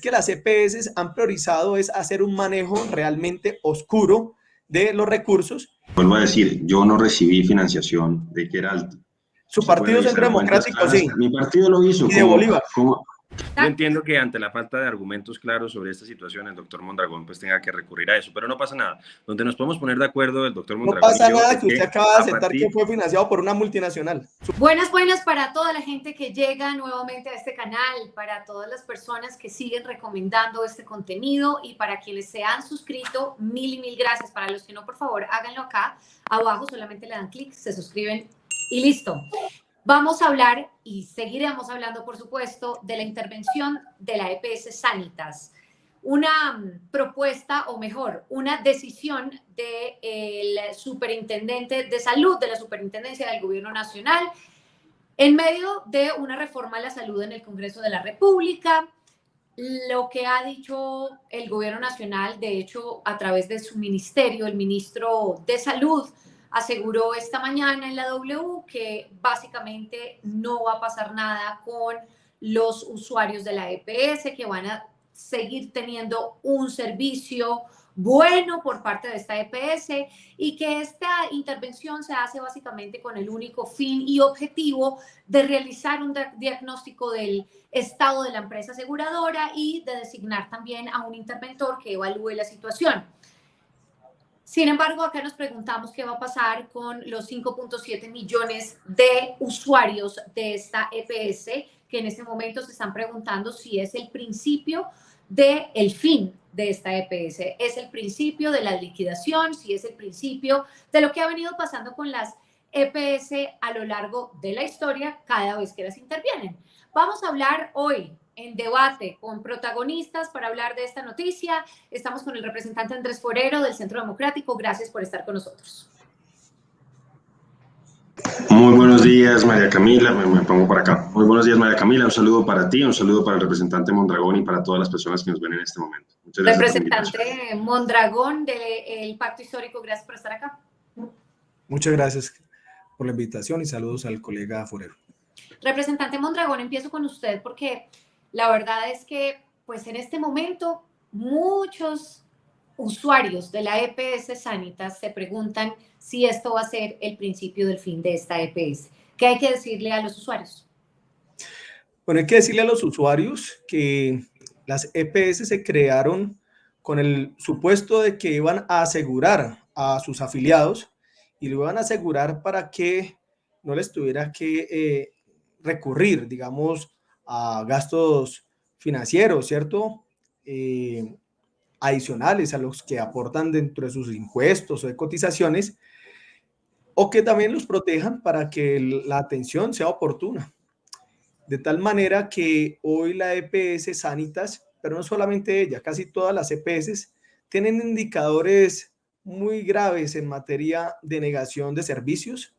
que las EPS han priorizado es hacer un manejo realmente oscuro de los recursos. Vuelvo a decir, yo no recibí financiación de Queralto. Su partido Centro Democrático, sí. Mi partido lo hizo. Y de Bolívar. Yo entiendo que ante la falta de argumentos claros sobre esta situación, el doctor Mondragón pues tenga que recurrir a eso, pero no pasa nada. Donde nos podemos poner de acuerdo el doctor Mondragón. No pasa nada que usted acaba de aceptar que fue financiado por una multinacional. Buenas para toda la gente que llega nuevamente a este canal, para todas las personas que siguen recomendando este contenido y para quienes se han suscrito, mil y mil gracias. Para los que no, por favor, háganlo acá abajo, solamente le dan clic, se suscriben y listo. Vamos a hablar y seguiremos hablando, por supuesto, de la intervención de la EPS Sanitas. Una propuesta, o mejor, una decisión del superintendente de salud, de la superintendencia del gobierno nacional, en medio de una reforma a la salud en el Congreso de la República. Lo que ha dicho el gobierno nacional, de hecho, a través de su ministerio, el ministro de Salud, aseguró esta mañana en la W que básicamente no va a pasar nada con los usuarios de la EPS, que van a seguir teniendo un servicio bueno por parte de esta EPS y que esta intervención se hace básicamente con el único fin y objetivo de realizar un diagnóstico del estado de la empresa aseguradora y de designar también a un interventor que evalúe la situación. Sin embargo, acá nos preguntamos qué va a pasar con los 5.7 millones de usuarios de esta EPS, que en este momento se están preguntando si es el principio del fin de esta EPS, es el principio de la liquidación, si es el principio de lo que ha venido pasando con las EPS a lo largo de la historia cada vez que las intervienen. Vamos a hablar hoy en debate con protagonistas para hablar de esta noticia. Estamos con el representante Andrés Forero del Centro Democrático. Gracias por estar con nosotros. Muy buenos días, María Camila. Me pongo por acá. Muy buenos días, María Camila. Un saludo para ti, un saludo para el representante Mondragón y para todas las personas que nos ven en este momento. Muchas gracias. Representante Mondragón del Pacto Histórico, gracias por estar acá. Muchas gracias por la invitación y saludos al colega Forero. Representante Mondragón, empiezo con usted porque la verdad es que, pues en este momento, muchos usuarios de la EPS Sanitas se preguntan si esto va a ser el principio del fin de esta EPS. ¿Qué hay que decirle a los usuarios? Bueno, hay que decirle a los usuarios que las EPS se crearon con el supuesto de que iban a asegurar a sus afiliados y lo iban a asegurar para que no les tuviera que recurrir, digamos, a gastos financieros, ¿cierto? Adicionales a los que aportan dentro de sus impuestos o de cotizaciones, o que también los protejan para que la atención sea oportuna. De tal manera que hoy la EPS Sanitas, pero no solamente ella, casi todas las EPS tienen indicadores muy graves en materia de negación de servicios.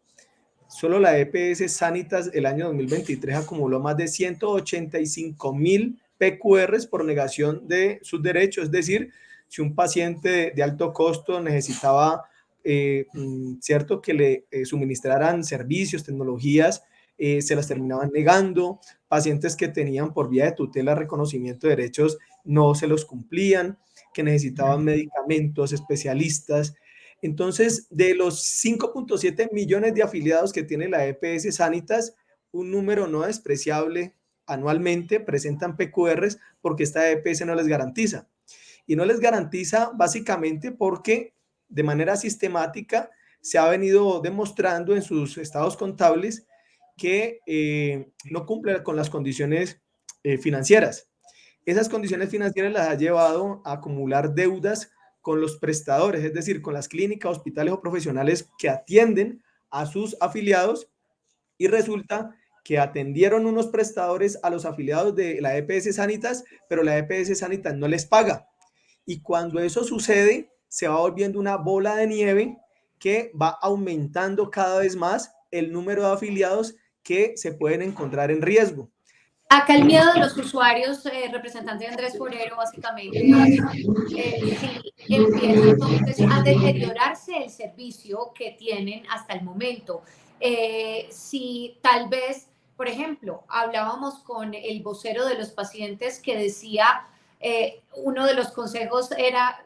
Solo la EPS Sanitas el año 2023 acumuló más de 185,000 PQRs por negación de sus derechos. Es decir, si un paciente de alto costo necesitaba, cierto, que le suministraran servicios, tecnologías, se las terminaban negando. Pacientes que tenían por vía de tutela reconocimiento de derechos no se los cumplían, que necesitaban medicamentos, especialistas. Entonces, de los 5.7 millones de afiliados que tiene la EPS Sanitas, un número no despreciable anualmente presentan PQRs porque esta EPS no les garantiza. Y no les garantiza básicamente porque de manera sistemática se ha venido demostrando en sus estados contables que no cumplen con las condiciones financieras. Esas condiciones financieras las ha llevado a acumular deudas con los prestadores, es decir, con las clínicas, hospitales o profesionales que atienden a sus afiliados, y resulta que atendieron unos prestadores a los afiliados de la EPS Sanitas, pero la EPS Sanitas no les paga. Y cuando eso sucede, se va volviendo una bola de nieve que va aumentando cada vez más el número de afiliados que se pueden encontrar en riesgo. Acá el miedo de los usuarios, representante Andrés Forero, básicamente, si empieza entonces a deteriorarse el servicio que tienen hasta el momento. Si tal vez, por ejemplo, hablábamos con el vocero de los pacientes que decía uno de los consejos era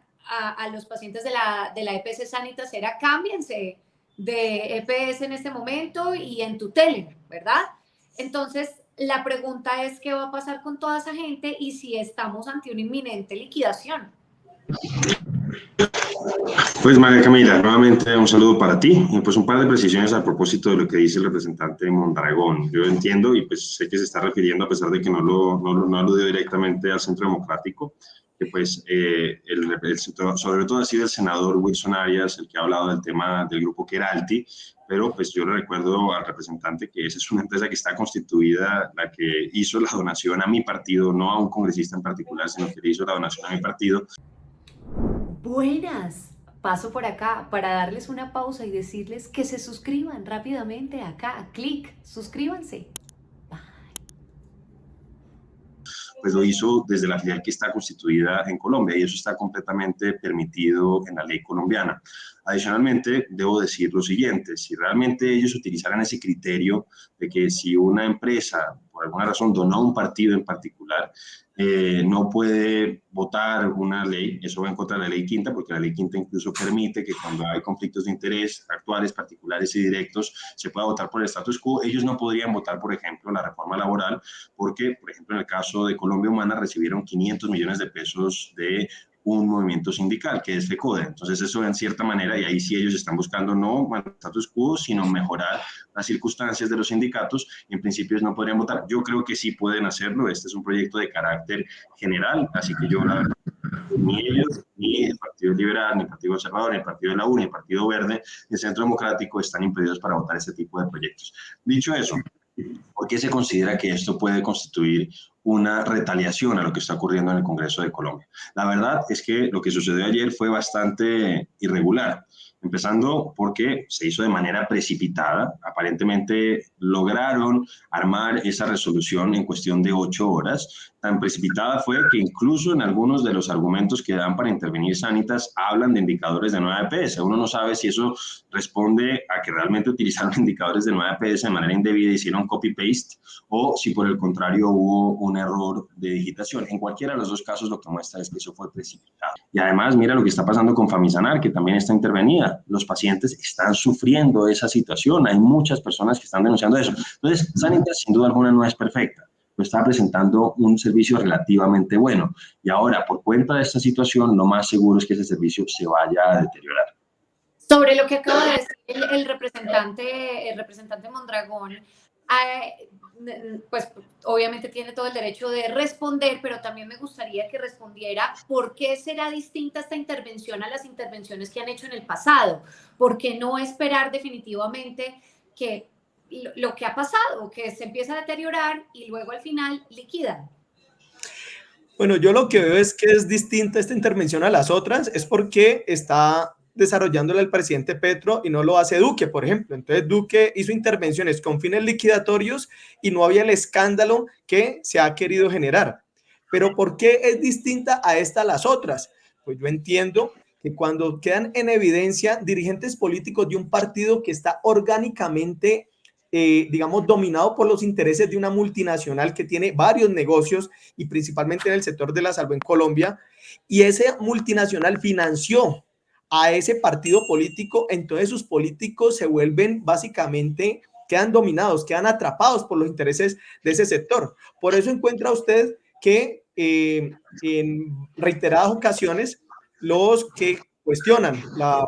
a los pacientes de la EPS Sanitas era cámbiense de EPS en este momento y entutelen, ¿verdad? Entonces, la pregunta es qué va a pasar con toda esa gente y si estamos ante una inminente liquidación. Pues María Camila, nuevamente un saludo para ti y pues un par de precisiones a propósito de lo que dice el representante Mondragón. Yo entiendo y pues sé que se está refiriendo, a pesar de que no aludió directamente al Centro Democrático, que pues sobre todo ha sido el senador Wilson Arias el que ha hablado del tema del grupo Keralty, pero pues yo le recuerdo al representante que esa es una empresa que está constituida, la que hizo la donación a mi partido, no a un congresista en particular, sino que le hizo la donación a mi partido. Buenas, paso por acá para darles una pausa y decirles que se suscriban rápidamente acá, clic, suscríbanse. Pues lo hizo desde la filial que está constituida en Colombia y eso está completamente permitido en la ley colombiana. Adicionalmente, debo decir lo siguiente, si realmente ellos utilizaran ese criterio de que si una empresa, por alguna razón, donó a un partido en particular, no puede votar una ley, eso va en contra de la ley quinta, porque la ley quinta incluso permite que cuando hay conflictos de interés actuales, particulares y directos, se pueda votar por el status quo. Ellos no podrían votar, por ejemplo, la reforma laboral, porque, por ejemplo, en el caso de Colombia Humana recibieron 500 millones de pesos de un movimiento sindical, que es FECODE. Entonces, eso en cierta manera, y ahí sí ellos están buscando no el status quo, sino mejorar las circunstancias de los sindicatos, y en principio no podrían votar. Yo creo que sí pueden hacerlo. Este es un proyecto de carácter general, así que yo, la verdad, ni ellos, ni el Partido Liberal, ni el Partido Conservador, ni el Partido de la U, ni el Partido Verde, ni el Centro Democrático están impedidos para votar este tipo de proyectos. Dicho eso, ¿por qué se considera que esto puede constituir una retaliación a lo que está ocurriendo en el Congreso de Colombia? La verdad es que lo que sucedió ayer fue bastante irregular, empezando porque se hizo de manera precipitada. Aparentemente lograron armar esa resolución en cuestión de 8 horas. Tan precipitada fue que incluso en algunos de los argumentos que dan para intervenir Sanitas hablan de indicadores de nueva EPS. Uno no sabe si eso responde a que realmente utilizaron indicadores de nueva EPS de manera indebida y hicieron copy-paste, o si por el contrario hubo un error de digitación. En cualquiera de los dos casos lo que muestra es que eso fue precipitado. Y además mira lo que está pasando con Famisanar, que también está intervenida. Los pacientes están sufriendo esa situación. Hay muchas personas que están denunciando eso. Entonces, Sanitas sin duda alguna no es perfecta, pero está presentando un servicio relativamente bueno. Y ahora, por cuenta de esta situación, lo más seguro es que ese servicio se vaya a deteriorar. Sobre lo que acaba de decir el representante Mondragón, pues obviamente tiene todo el derecho de responder, pero también me gustaría que respondiera por qué será distinta esta intervención a las intervenciones que han hecho en el pasado. ¿Por qué no esperar definitivamente que lo que ha pasado, que se empieza a deteriorar y luego al final liquidan? Bueno, yo lo que veo es que es distinta esta intervención a las otras, es porque está desarrollándola el presidente Petro y no lo hace Duque, por ejemplo. Entonces Duque hizo intervenciones con fines liquidatorios y no había el escándalo que se ha querido generar. Pero ¿por qué es distinta a esta a las otras? Pues yo entiendo que cuando quedan en evidencia dirigentes políticos de un partido que está orgánicamente digamos, dominado por los intereses de una multinacional que tiene varios negocios y principalmente en el sector de la salud en Colombia, y esa multinacional financió a ese partido político, entonces sus políticos se vuelven básicamente, quedan dominados, quedan atrapados por los intereses de ese sector. Por eso encuentra usted que en reiteradas ocasiones los que cuestionan la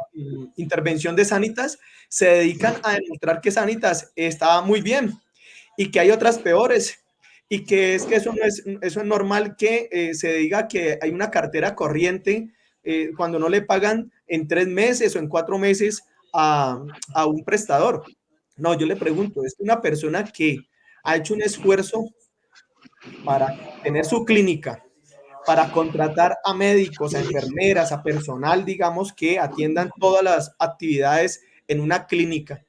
intervención de Sanitas se dedican a demostrar que Sanitas está muy bien y que hay otras peores y que eso es normal que se diga que hay una cartera corriente cuando no le pagan en 3 meses o en 4 meses a un prestador. No, yo le pregunto, es una persona que ha hecho un esfuerzo para tener su clínica, para contratar a médicos, a enfermeras, a personal, digamos, que atiendan todas las actividades en una clínica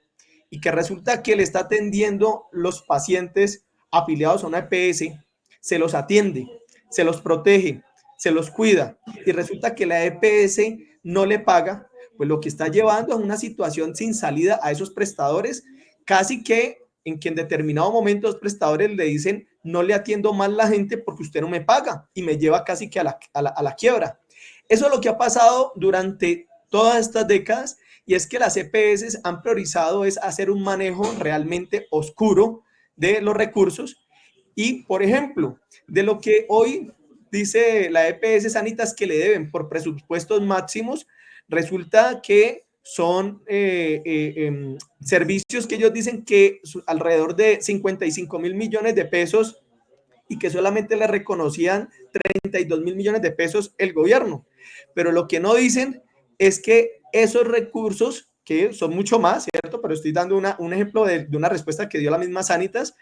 y que resulta que le está atendiendo los pacientes afiliados a una EPS, se los atiende, se los protege, se los cuida y resulta que la EPS no le paga, pues lo que está llevando a una situación sin salida a esos prestadores, casi que en determinado momento los prestadores le dicen no le atiendo mal a la gente porque usted no me paga y me lleva casi que a la quiebra. Eso es lo que ha pasado durante todas estas décadas, y es que las EPS han priorizado es hacer un manejo realmente oscuro de los recursos. Y, por ejemplo, de lo que hoy dice la EPS Sanitas que le deben por presupuestos máximos, resulta que son servicios que ellos dicen que alrededor de 55.000 millones de pesos, y que solamente le reconocían 32.000 millones de pesos el gobierno. Pero lo que no dicen es que esos recursos, que son mucho más, ¿cierto? Pero estoy dando un ejemplo de una respuesta que dio la misma Sanitas,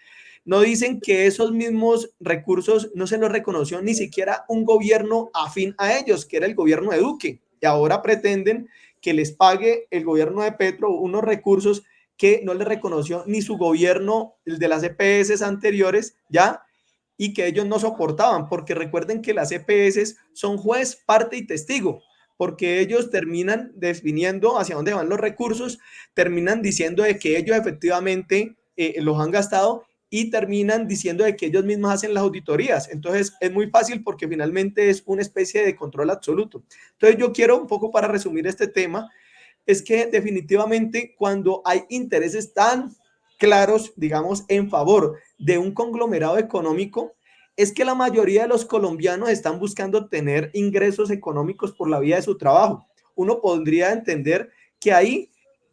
no dicen que esos mismos recursos no se los reconoció ni siquiera un gobierno afín a ellos, que era el gobierno de Duque, y ahora pretenden que les pague el gobierno de Petro unos recursos que no les reconoció ni su gobierno, el de las EPS anteriores, ¿ya? Y que ellos no soportaban, porque recuerden que las EPS son juez, parte y testigo, porque ellos terminan definiendo hacia dónde van los recursos, terminan diciendo de que ellos efectivamente los han gastado, y terminan diciendo de que ellos mismos hacen las auditorías. Entonces es muy fácil porque finalmente es una especie de control absoluto. Entonces yo quiero un poco, para resumir este tema, es que definitivamente cuando hay intereses tan claros, digamos, en favor de un conglomerado económico, es que la mayoría de los colombianos están buscando tener ingresos económicos por la vía de su trabajo. Uno podría entender que ahí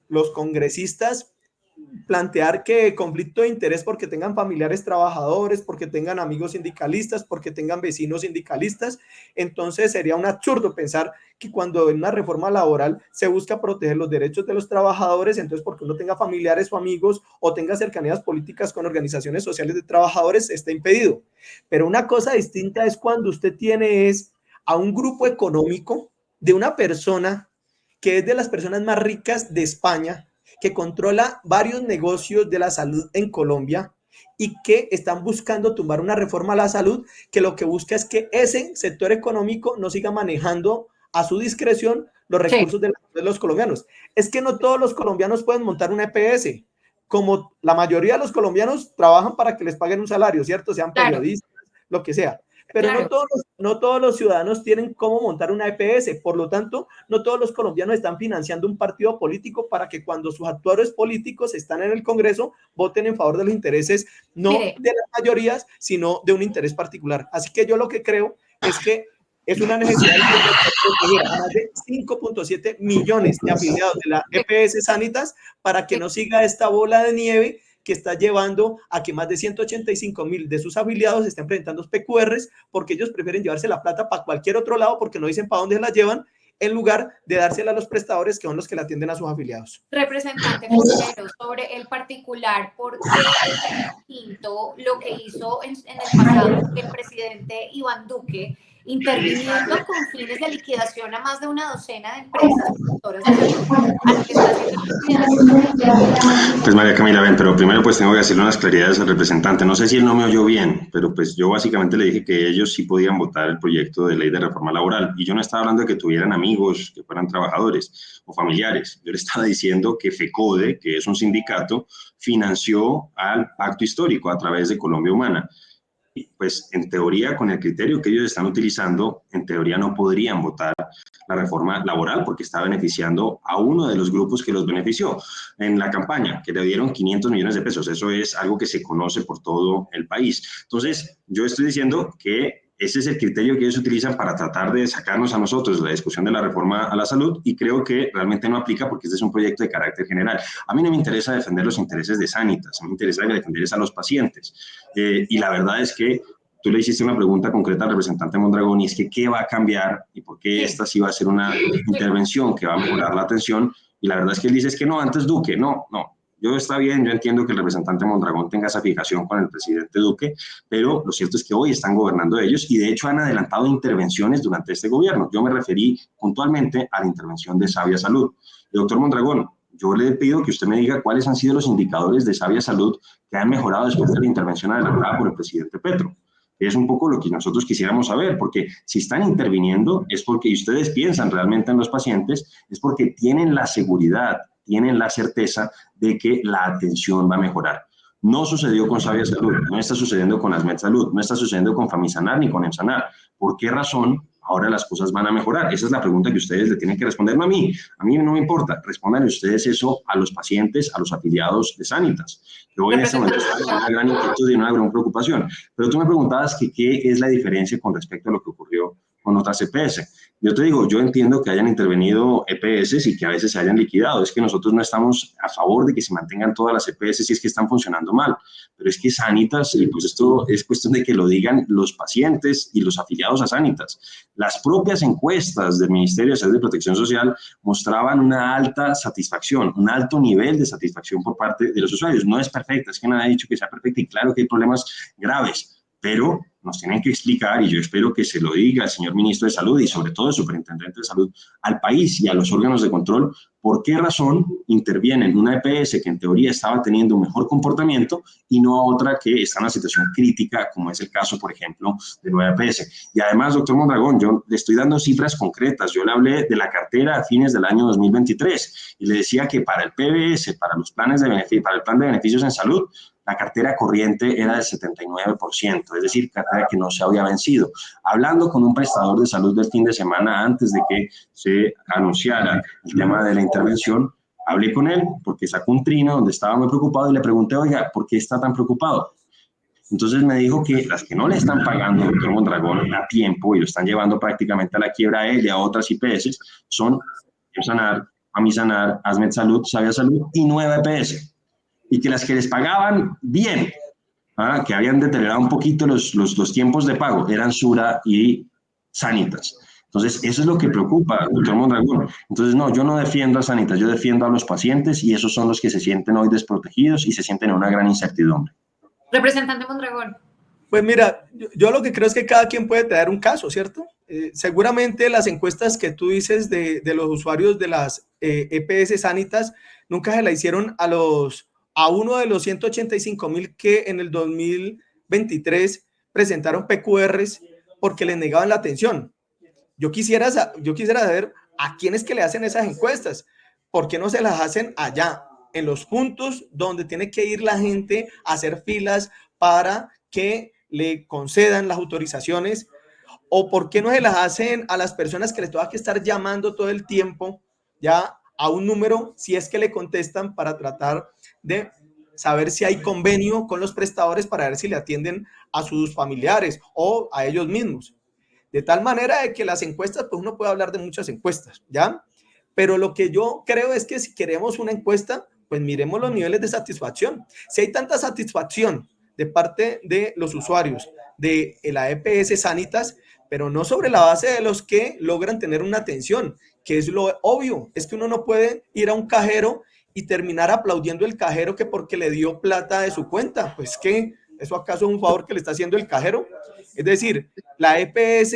los congresistas plantear que conflicto de interés porque tengan familiares trabajadores, porque tengan amigos sindicalistas, porque tengan vecinos sindicalistas. Entonces sería un absurdo pensar que cuando en una reforma laboral se busca proteger los derechos de los trabajadores, entonces porque uno tenga familiares o amigos o tenga cercanías políticas con organizaciones sociales de trabajadores está impedido. Pero una cosa distinta es cuando usted tiene a un grupo económico de una persona que es de las personas más ricas de España, que controla varios negocios de la salud en Colombia y que están buscando tumbar una reforma a la salud que lo que busca es que ese sector económico no siga manejando a su discreción los recursos de los colombianos. Es que no todos los colombianos pueden montar una EPS, como la mayoría de los colombianos trabajan para que les paguen un salario, ¿cierto? Sean periodistas, lo que sea. Pero no todos los ciudadanos tienen cómo montar una EPS, por lo tanto, no todos los colombianos están financiando un partido político para que cuando sus actores políticos están en el Congreso voten en favor de los intereses, no de las mayorías, sino de un interés particular. Así que yo lo que creo es que es una necesidad de proteger a más de 5.7 millones de afiliados de la EPS Sanitas para que no siga esta bola de nieve que está llevando a que más de 185.000 de sus afiliados estén presentando PQRs, porque ellos prefieren llevarse la plata para cualquier otro lado porque no dicen para dónde la llevan, en lugar de dársela a los prestadores que son los que la atienden a sus afiliados. Representante Forero, sobre el particular, ¿por qué es distinto lo que hizo en el pasado el presidente Iván Duque, interviniendo con fines de liquidación a más de una docena de empresas productoras de salud, a lo que está haciendo el presidente? Pues María Camila, ven, pero primero pues tengo que decirle unas claridades al representante. No sé si él no me oyó bien, pero pues yo básicamente le dije que ellos sí podían votar el proyecto de ley de reforma laboral, y yo no estaba hablando de que tuvieran amigos, que fueran trabajadores o familiares. Yo le estaba diciendo que FECODE, que es un sindicato, financió al Pacto Histórico a través de Colombia Humana. Pues en teoría, con el criterio que ellos están utilizando, en teoría no podrían votar la reforma laboral porque está beneficiando a uno de los grupos que los benefició en la campaña, que le dieron 500 millones de pesos. Eso es algo que se conoce por todo el país. Entonces, yo estoy diciendo que ese es el criterio que ellos utilizan para tratar de sacarnos a nosotros de la discusión de la reforma a la salud, y creo que realmente no aplica porque este es un proyecto de carácter general. A mí no me interesa defender los intereses de Sanitas, a mí me interesa defender a los pacientes. Y la verdad es que tú le hiciste una pregunta concreta al representante Mondragón, y es que ¿qué va a cambiar y por qué esta sí va a ser una intervención que va a mejorar la atención? Y la verdad es que él dice es que no, antes Duque, no. Yo está bien, yo entiendo que el representante Mondragón tenga esa fijación con el presidente Duque, pero lo cierto es que hoy están gobernando ellos y de hecho han adelantado intervenciones durante este gobierno. Yo me referí puntualmente a la intervención de Sabia Salud. Doctor Mondragón, yo le pido que usted me diga cuáles han sido los indicadores de Sabia Salud que han mejorado después de la intervención adelantada por el presidente Petro. Es un poco lo que nosotros quisiéramos saber, porque si están interviniendo es porque, y ustedes piensan realmente en los pacientes, es porque tienen la seguridad, tienen la certeza de que la atención va a mejorar. No sucedió con Sabia Salud, no está sucediendo con Asmed Salud, no está sucediendo con Famisanar ni con Emsanar. ¿Por qué razón ahora las cosas van a mejorar? Esa es la pregunta que ustedes le tienen que responderme a mí. A mí no me importa. Respondan ustedes eso a los pacientes, a los afiliados de Sanitas. Que hoy en este momento están con una gran inquietud y una gran preocupación. Pero tú me preguntabas que qué es la diferencia con respecto a lo que ocurrió con otras EPS. Yo te digo, yo entiendo que hayan intervenido EPS y que a veces se hayan liquidado. Es que nosotros no estamos a favor de que se mantengan todas las EPS si es que están funcionando mal. Pero es que Sanitas, y pues esto es cuestión de que lo digan los pacientes y los afiliados a Sanitas. Las propias encuestas del Ministerio de Salud y Protección Social mostraban una alta satisfacción, un alto nivel de satisfacción por parte de los usuarios. No es perfecta, es que nadie ha dicho que sea perfecta y claro que hay problemas graves, pero nos tienen que explicar, y yo espero que se lo diga el señor ministro de Salud y sobre todo el superintendente de Salud al país y a los órganos de control, por qué razón intervienen una EPS que en teoría estaba teniendo un mejor comportamiento y no a otra que está en una situación crítica, como es el caso, por ejemplo, de Nueva EPS. Y además, doctor Mondragón, yo le estoy dando cifras concretas. Yo le hablé de la cartera a fines del año 2023 y le decía que para el PBS, para los planes de beneficio, para el plan de beneficios en salud, la cartera corriente era del 79%, es decir, cartera que no se había vencido. Hablando con un prestador de salud del fin de semana antes de que se anunciara el tema de la intervención, hablé con él porque sacó un trino donde estaba muy preocupado y le pregunté, oiga, ¿por qué está tan preocupado? Entonces me dijo que las que no le están pagando, doctor Mondragón, a tiempo y lo están llevando prácticamente a la quiebra a él y a otras IPS son Emsanar, Famisanar, Asmed Salud, Sabia Salud y Nueva EPS. Y que las que les pagaban bien, que habían deteriorado un poquito los tiempos de pago, eran Sura y Sanitas. Entonces, eso es lo que preocupa, doctor Mondragón. Entonces, no, yo no defiendo a Sanitas, yo defiendo a los pacientes y esos son los que se sienten hoy desprotegidos y se sienten en una gran incertidumbre. Representante Mondragón. Pues mira, yo lo que creo es que cada quien puede traer un caso, ¿cierto? Seguramente las encuestas que tú dices de los usuarios de las EPS Sanitas nunca se la hicieron a uno de los 185,000 que en el 2023 presentaron PQRs porque les negaban la atención. Yo quisiera saber a quiénes que le hacen esas encuestas, por qué no se las hacen allá, en los puntos donde tiene que ir la gente a hacer filas para que le concedan las autorizaciones, o por qué no se las hacen a las personas que les tenga que estar llamando todo el tiempo ya a un número, si es que le contestan, para tratar de saber si hay convenio con los prestadores para ver si le atienden a sus familiares o a ellos mismos. De tal manera de que las encuestas, pues uno puede hablar de muchas encuestas, ¿ya? Pero lo que yo creo es que si queremos una encuesta, pues miremos los niveles de satisfacción. Si hay tanta satisfacción de parte de los usuarios de la EPS Sanitas, pero no sobre la base de los que logran tener una atención, que es lo obvio, es que uno no puede ir a un cajero y terminar aplaudiendo el cajero que porque le dio plata de su cuenta. Pues ¿qué? ¿Eso acaso es un favor que le está haciendo el cajero? Es decir, la EPS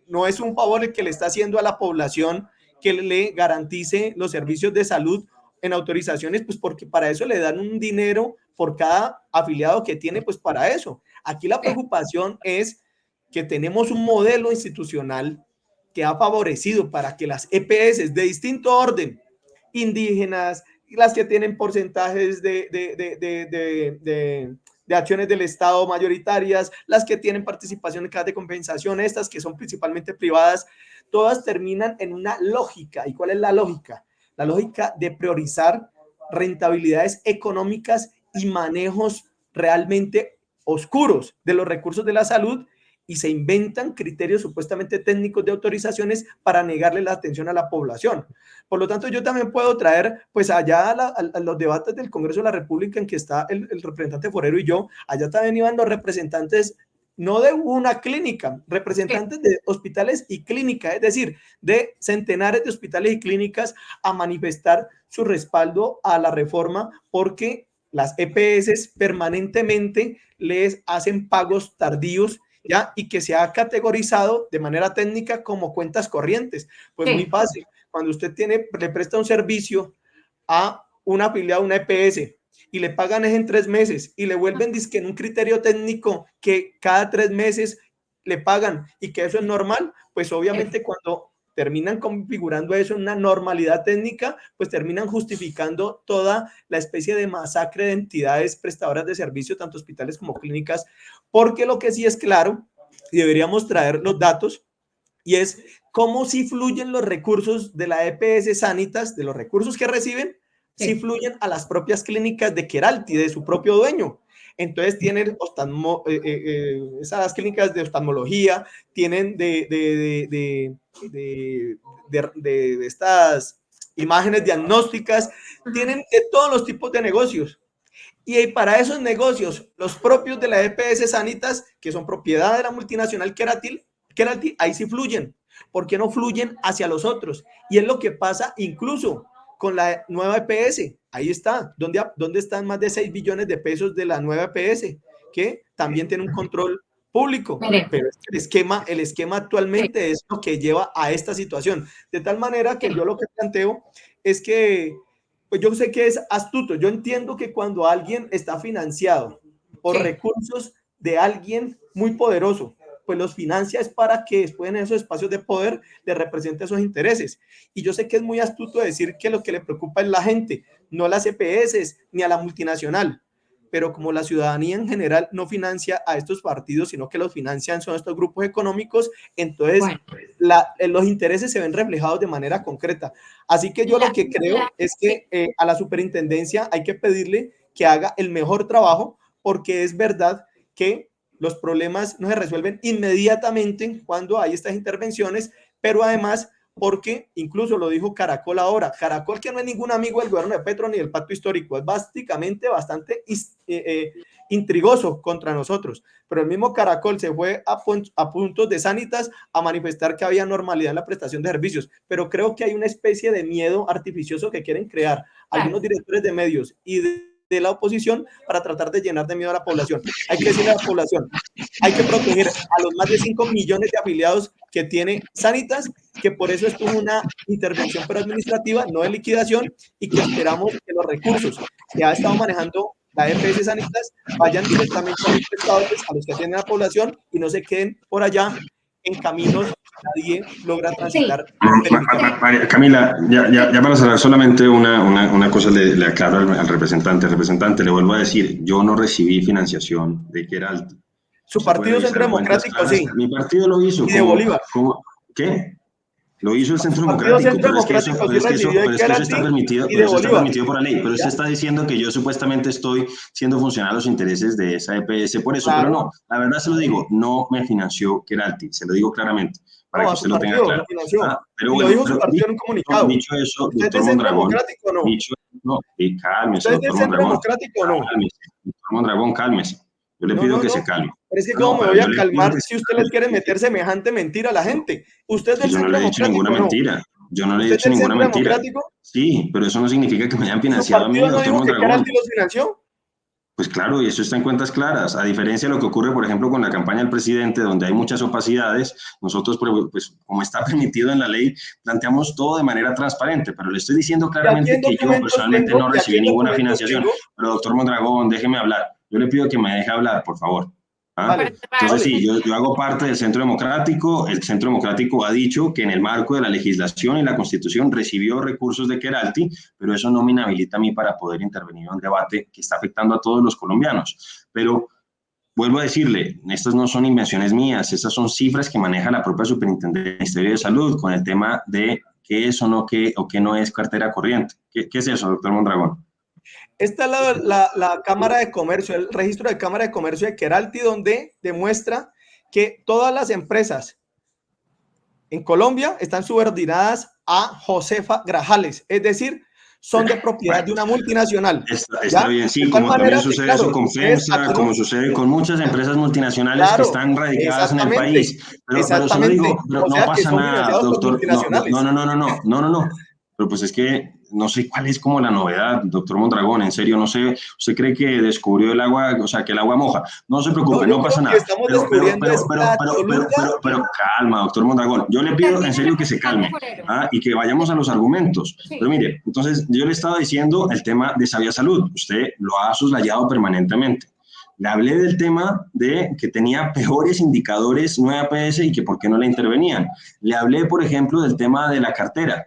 no es un favor el que le está haciendo a la población que le garantice los servicios de salud en autorizaciones, pues porque para eso le dan un dinero por cada afiliado que tiene, pues para eso. Aquí la preocupación es que tenemos un modelo institucional que ha favorecido para que las EPS de distinto orden, indígenas, las que tienen porcentajes de acciones del Estado mayoritarias, las que tienen participación en cajas de compensación, estas que son principalmente privadas, todas terminan en una lógica. ¿Y cuál es la lógica? La lógica de priorizar rentabilidades económicas y manejos realmente oscuros de los recursos de la salud, y se inventan criterios supuestamente técnicos de autorizaciones para negarle la atención a la población. Por lo tanto, yo también puedo traer, pues allá a los debates del Congreso de la República en que está el representante Forero y yo, allá también iban los representantes, no de una clínica, representantes de hospitales y clínicas, es decir, de centenares de hospitales y clínicas a manifestar su respaldo a la reforma, porque las EPS permanentemente les hacen pagos tardíos, ¿ya? Y que se ha categorizado de manera técnica como cuentas corrientes. Pues muy fácil, cuando usted le presta un servicio a una afiliada, una EPS, y le pagan en 3 meses y le vuelven dizque en un criterio técnico que cada 3 meses le pagan y que eso es normal, pues obviamente cuando terminan configurando eso en una normalidad técnica, pues terminan justificando toda la especie de masacre de entidades prestadoras de servicio, tanto hospitales como clínicas, porque lo que sí es claro, y deberíamos traer los datos, y es cómo si fluyen los recursos de la EPS Sanitas, de los recursos que reciben, si fluyen a las propias clínicas de Keralty, de su propio dueño. Entonces tienen esas clínicas de oftalmología, tienen de estas imágenes diagnósticas, tienen de todos los tipos de negocios. Y para esos negocios, los propios de la EPS Sanitas, que son propiedad de la multinacional Keralty, ahí sí fluyen. ¿Por qué no fluyen hacia los otros? Y es lo que pasa incluso con la nueva EPS. Ahí está. ¿Dónde están más de 6 billones de pesos de la nueva EPS? Que también tiene un control público. Pero el esquema actualmente es lo que lleva a esta situación. De tal manera que yo lo que planteo es que, pues yo sé que es astuto. Yo entiendo que cuando alguien está financiado por recursos de alguien muy poderoso, pues los financia es para que después en esos espacios de poder le represente esos intereses. Y yo sé que es muy astuto decir que lo que le preocupa es la gente, no a las EPS ni a la multinacional. Pero como la ciudadanía en general no financia a estos partidos, sino que los financian son estos grupos económicos, entonces los intereses se ven reflejados de manera concreta. Así que yo lo que creo es que a la superintendencia hay que pedirle que haga el mejor trabajo, porque es verdad que los problemas no se resuelven inmediatamente cuando hay estas intervenciones, pero además porque incluso lo dijo Caracol ahora, Caracol que no es ningún amigo del gobierno de Petro ni del pacto histórico, es básicamente bastante intrigoso contra nosotros, pero el mismo Caracol se fue a puntos de Sanitas a manifestar que había normalidad en la prestación de servicios, pero creo que hay una especie de miedo artificioso que quieren crear algunos directores de medios y de la oposición para tratar de llenar de miedo a la población. Hay que decirle a la población, hay que proteger a los más de 5 millones de afiliados que tiene Sanitas, que por eso esto es una intervención administrativa, no de liquidación, y que esperamos que los recursos que ha estado manejando la EPS Sanitas vayan directamente a los prestadores, a los que atienden a la población, y no se queden por allá en caminos que nadie logra transitar. Camila, ya para cerrar solamente una cosa le aclaro al representante. Al representante le vuelvo a decir, yo no recibí financiación de Keralty. Su partido Centro Democrático, sí. Mi partido lo hizo. Y de Bolívar. ¿Qué? Lo hizo el Centro Democrático, pero es que eso está permitido por la ley. Pero usted está diciendo que yo supuestamente estoy siendo funcional a los intereses de esa EPS por eso, pero no, la verdad se lo digo, no me financió Keralty, se lo digo claramente, para que usted lo tenga claro. Pero bueno, lo dijo su partido en un comunicado. Dicho eso, doctor Mondragón, cálmese, doctor Mondragón, cálmese. Yo le pido que se calme. Pero es que ¿cómo me voy a calmar si usted les quiere meter semejante mentira a la gente? Usted es del Centro Democrático. Yo no le he dicho ninguna mentira. Sí, pero eso no significa que me hayan financiado a mí, doctor Mondragón. ¿Los financió? Pues claro, y eso está en cuentas claras. A diferencia de lo que ocurre, por ejemplo, con la campaña del presidente, donde hay muchas opacidades, nosotros, pues, como está permitido en la ley, planteamos todo de manera transparente, pero le estoy diciendo claramente que yo personalmente no recibí ninguna financiación. Pero, doctor Mondragón, déjeme hablar. Yo le pido que me deje hablar, por favor. Entonces, sí, yo hago parte del Centro Democrático. El Centro Democrático ha dicho que en el marco de la legislación y la Constitución recibió recursos de Keralty, pero eso no me inhabilita a mí para poder intervenir en un debate que está afectando a todos los colombianos. Pero vuelvo a decirle, estas no son invenciones mías, estas son cifras que maneja la propia Superintendencia del Ministerio de Salud con el tema de qué es o qué no es cartera corriente. ¿Qué es eso, doctor Mondragón? Esta es la Cámara de Comercio, el registro de Cámara de Comercio de Keralty, donde demuestra que todas las empresas en Colombia están subordinadas a Josefa Grajales, es decir, son de propiedad de una multinacional. Está bien, sí, como también sucede eso con FEMSA, como sucede con muchas empresas multinacionales que están radicadas en el país. Pero eso digo, pero no pasa nada, doctor. No. Pero pues es que no sé cuál es como la novedad, doctor Mondragón, en serio, no sé, ¿usted cree que descubrió el agua, o sea, que el agua moja? No se preocupe, no pasa nada. Pero calma, doctor Mondragón, yo le pido en serio que se calme y que vayamos a los argumentos. Pero mire, entonces yo le estaba diciendo el tema de Sabia Salud, usted lo ha soslayado permanentemente. Le hablé del tema de que tenía peores indicadores nueva EPS y que por qué no le intervenían. Le hablé, por ejemplo, del tema de la cartera.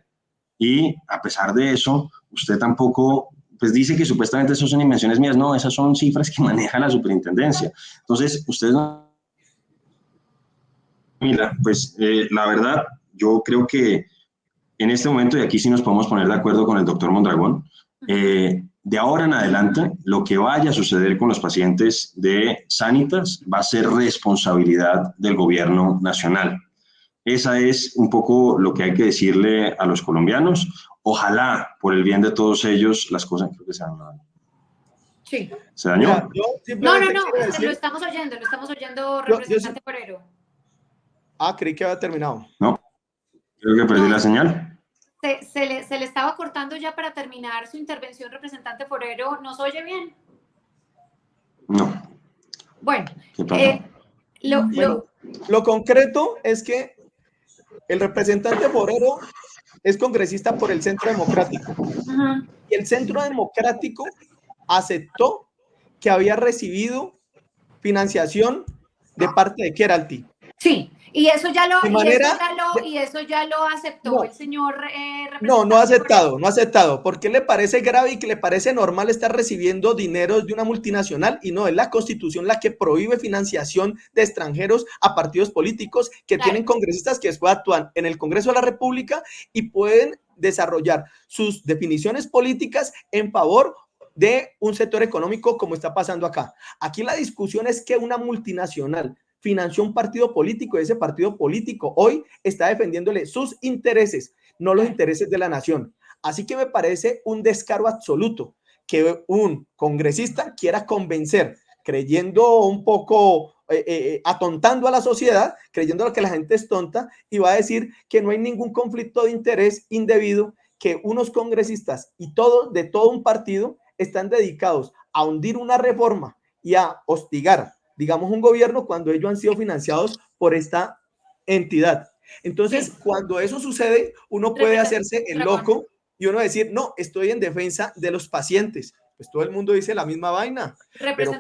Y a pesar de eso, usted tampoco, pues dice que supuestamente esas son invenciones mías. No, esas son cifras que maneja la superintendencia. Entonces, ustedes no... Mira, pues la verdad, yo creo que en este momento, y aquí sí nos podemos poner de acuerdo con el doctor Mondragón, de ahora en adelante, lo que vaya a suceder con los pacientes de Sanitas va a ser responsabilidad del gobierno nacional. Esa es un poco lo que hay que decirle a los colombianos. Ojalá, por el bien de todos ellos, las cosas creo que se dañaron. Sí. ¿Se dañó? Mira, lo estamos oyendo, representante Forero. Creí que había terminado. No, creo que perdí la señal. Se le estaba cortando ya para terminar su intervención, representante Forero. ¿Nos oye bien? No. Bueno, ¿Qué pasa? Lo concreto es que el representante Forero es congresista por el Centro Democrático. Y el Centro Democrático aceptó que había recibido financiación de parte de Keralty. Sí, y eso ya lo aceptó no, el señor no ha aceptado, porque le parece grave y que le parece normal estar recibiendo dinero de una multinacional, y no, es la Constitución la que prohíbe financiación de extranjeros a partidos políticos que tienen congresistas que después actúan en el Congreso de la República y pueden desarrollar sus definiciones políticas en favor de un sector económico, como está pasando acá. Aquí la discusión es que una multinacional financió un partido político y ese partido político hoy está defendiéndole sus intereses, no los intereses de la nación. Así que me parece un descaro absoluto que un congresista quiera convencer, creyendo un poco, atontando a la sociedad, creyendo que la gente es tonta, y va a decir que no hay ningún conflicto de interés indebido, que unos congresistas y de todo un partido están dedicados a hundir una reforma y a hostigar, digamos, un gobierno cuando ellos han sido financiados por esta entidad. Entonces, cuando eso sucede, uno puede hacerse el loco y uno decir, no, estoy en defensa de los pacientes. Pues todo el mundo dice la misma vaina. Pero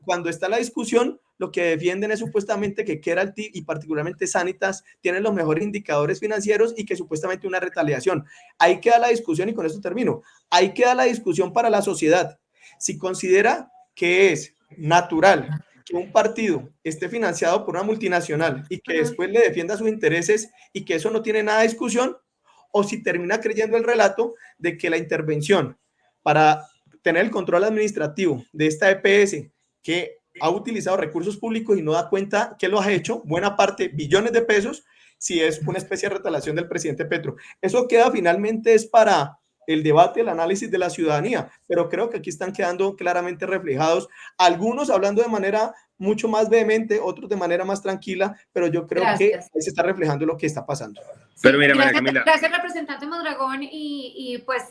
cuando está la discusión, lo que defienden es supuestamente que Keralty y particularmente Sanitas tienen los mejores indicadores financieros y que supuestamente una retaliación. Ahí queda la discusión y con esto termino. Ahí queda la discusión para la sociedad. Si considera que es natural que un partido esté financiado por una multinacional y que después le defienda sus intereses y que eso no tiene nada de discusión, o si termina creyendo el relato de que la intervención para tener el control administrativo de esta EPS, que ha utilizado recursos públicos y no da cuenta que lo ha hecho, buena parte, billones de pesos, si es una especie de retaliación del presidente Petro. Eso queda finalmente es para el debate, el análisis de la ciudadanía, pero creo que aquí están quedando claramente reflejados, algunos hablando de manera mucho más vehemente, otros de manera más tranquila, pero yo creo que ahí se está reflejando lo que está pasando. Pero mira, María Camila. Gracias, representante Mondragón, y pues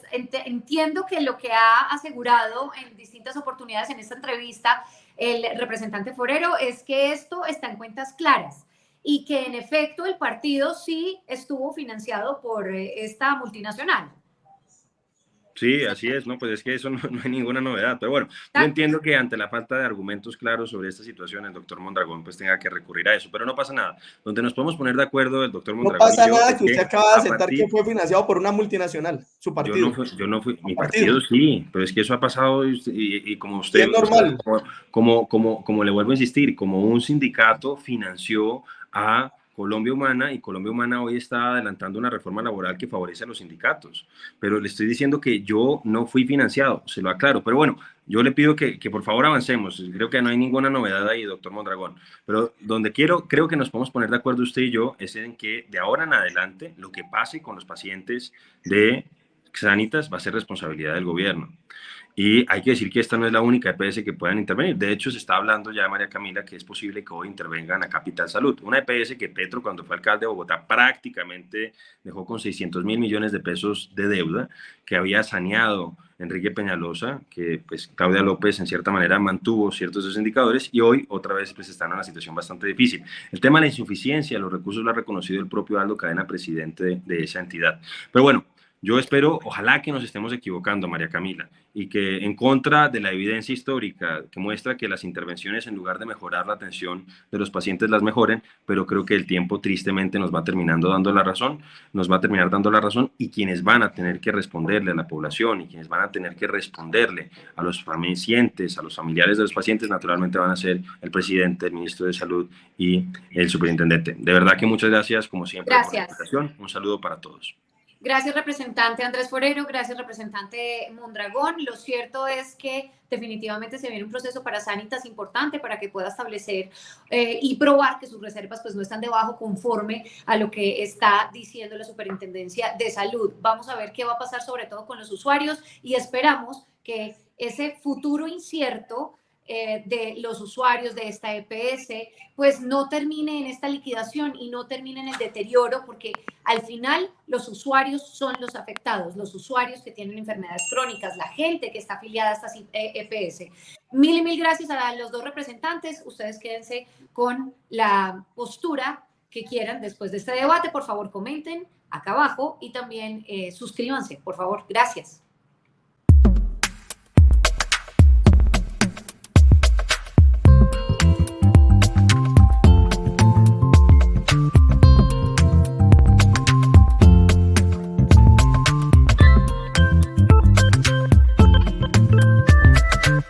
entiendo que lo que ha asegurado en distintas oportunidades en esta entrevista el representante Forero es que esto está en cuentas claras y que en efecto el partido sí estuvo financiado por esta multinacional. Sí, así es, ¿no? Pues es que eso no hay ninguna novedad, pero bueno, yo entiendo que ante la falta de argumentos claros sobre esta situación, el doctor Mondragón pues tenga que recurrir a eso, pero no pasa nada. Donde nos podemos poner de acuerdo el doctor Mondragón. No pasa nada que usted acaba de aceptar que fue financiado por una multinacional, su partido. Yo no fui, mi partido sí, pero es que eso ha pasado y como usted... Es normal. Como le vuelvo a insistir, como un sindicato financió a Colombia Humana, y Colombia Humana hoy está adelantando una reforma laboral que favorece a los sindicatos, pero le estoy diciendo que yo no fui financiado, se lo aclaro, pero bueno, yo le pido que por favor avancemos, creo que no hay ninguna novedad ahí, doctor Mondragón, pero donde creo que nos podemos poner de acuerdo usted y yo es en que de ahora en adelante lo que pase con los pacientes de Sanitas va a ser responsabilidad del gobierno. Y hay que decir que esta no es la única EPS que puedan intervenir. De hecho, se está hablando ya, María Camila, que es posible que hoy intervengan a Capital Salud. Una EPS que Petro, cuando fue alcalde de Bogotá, prácticamente dejó con 600.000 millones de pesos de deuda que había saneado Enrique Peñalosa, que pues Claudia López en cierta manera mantuvo ciertos de esos indicadores, y hoy otra vez pues están en una situación bastante difícil. El tema de la insuficiencia de los recursos lo ha reconocido el propio Aldo Cadena, presidente de esa entidad. Pero bueno, Yo espero, ojalá que nos estemos equivocando, María Camila, y que en contra de la evidencia histórica que muestra que las intervenciones, en lugar de mejorar la atención de los pacientes, las mejoren, pero creo que el tiempo tristemente nos va terminando dando la razón, nos va a terminar dando la razón, y quienes van a tener que responderle a la población y quienes van a tener que responderle a los pacientes, a los familiares de los pacientes, naturalmente van a ser el presidente, el ministro de Salud y el superintendente. De verdad que muchas gracias, como siempre, por la invitación. Un saludo para todos. Gracias, representante Andrés Forero. Gracias, representante Mondragón. Lo cierto es que definitivamente se viene un proceso para Sanitas importante para que pueda establecer y probar que sus reservas pues no están debajo conforme a lo que está diciendo la Superintendencia de Salud. Vamos a ver qué va a pasar sobre todo con los usuarios y esperamos que ese futuro incierto de los usuarios de esta EPS, pues no termine en esta liquidación y no termine en el deterioro, porque al final los usuarios son los afectados, los usuarios que tienen enfermedades crónicas, la gente que está afiliada a estas EPS. Mil gracias a los dos representantes. Ustedes quédense con la postura que quieran después de este debate. Por favor, comenten acá abajo y también suscríbanse, por favor. Gracias.